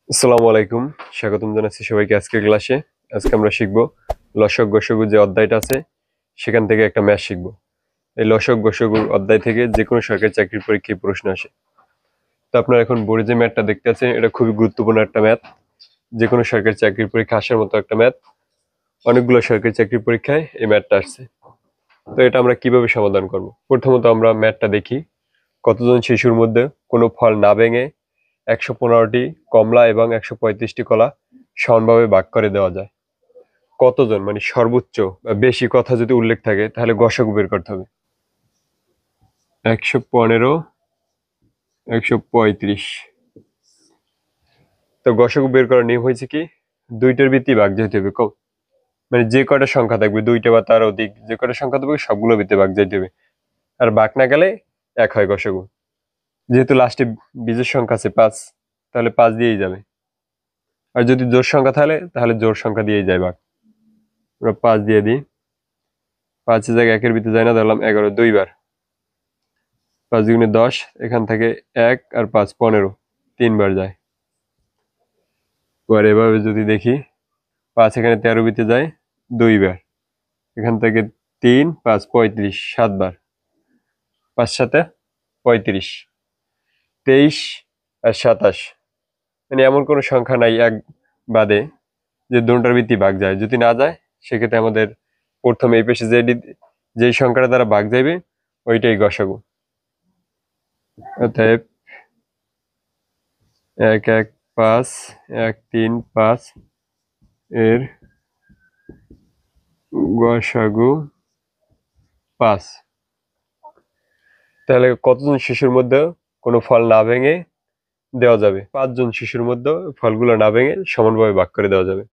আসসালামু আলাইকুম। স্বাগতম জানাচ্ছি সবাইকে আজকের ক্লাসে। আজকে আমরা শিখব লসক গসগু যে অধ্যায়টা আছে সেখান থেকে একটা ম্যাথ শিখব। এই লসক গসগু অধ্যায় থেকে যে কোনো সরকারি চাকরির পরীক্ষায় প্রশ্ন আসে। তো আপনারা এখন বোর্ডে যে ম্যাথটা দেখতে আছেন এটা খুবই গুরুত্বপূর্ণ একটা ম্যাথ। যে কোনো সরকারি চাকরির পরীক্ষা আসার মতো একটা ম্যাথ। অনেকগুলো সরকারি চাকরির পরীক্ষায় এই ম্যাথটা আসছে। তো এটা আমরা কিভাবে সমাধান করব? প্রথমত আমরা ম্যাথটা দেখি। কতজন শিশুর মধ্যে কোনো ফল না ভেঙে ১১৫টি কমলা এবং ১৩৫টি কলা সমানভাবে ভাগ করে দেওয়া যায়? কতজন মানে সর্বোচ্চ বা বেশি কথা যদি উল্লেখ থাকে তাহলে গসাগু বের করতে হবে। ১১৫, ১৩৫। তো গসাগু বের করার নিয়ম হয়েছে কি, দুইটার ভিত্তি ভাগ যাইতে হবে। মানে যে কয়টা সংখ্যা থাকবে, দুইটা বা তার অধিক যে কয়টা সংখ্যা থাকবে সবগুলো ভিত্তি ভাগ যাইতে হবে। আর ভাগ না গেলে এক হয় গসাগু। যেহেতু লাস্টে বীজের সংখ্যা আছে ৫, তাহলে ৫ দিয়েই যাবে। আর যদি জোড় সংখ্যা তাহলে জোড় সংখ্যা দিয়েই যায় ভাগ। আমরা ৫ দিয়ে দিই। ৫ এর জায়গায় একের ভিতরে যায় না, ধরলাম ১১ দুইবার। ৫ দুগুণে ১০, এখান থেকে ১ আর ৫ ১৫, ৩ বার যায়। এবার এভাবে যদি দেখি, ৫ এখানে ১৩ বিতে যায় ২ বার, এখান থেকে ৩ ৫ ৩৫, ৭ বার। ৫ সাথে ৩৫, ২৩ আর ২৭। মানে এমন কোনো সংখ্যা নাই এক বাদে যে দুটোটার ভিত্তি ভাগ যায়। যদি না যায় সেক্ষেত্রে আমাদের প্রথমে এই পেশে যেই সংখ্যাটা দ্বারা ভাগ যাবে ওইটাই গসাগু। অতএব ১১৫ ১৩৫ এর গসাগু ৫। তাহলে কতজন শিশুর মধ্যে কোনো ফল না ভেঙে দেওয়া যাবে? ৫ জন শিশুর মধ্যে ফলগুলো না ভেঙে সমানভাবে ভাগ করে দেওয়া যাবে।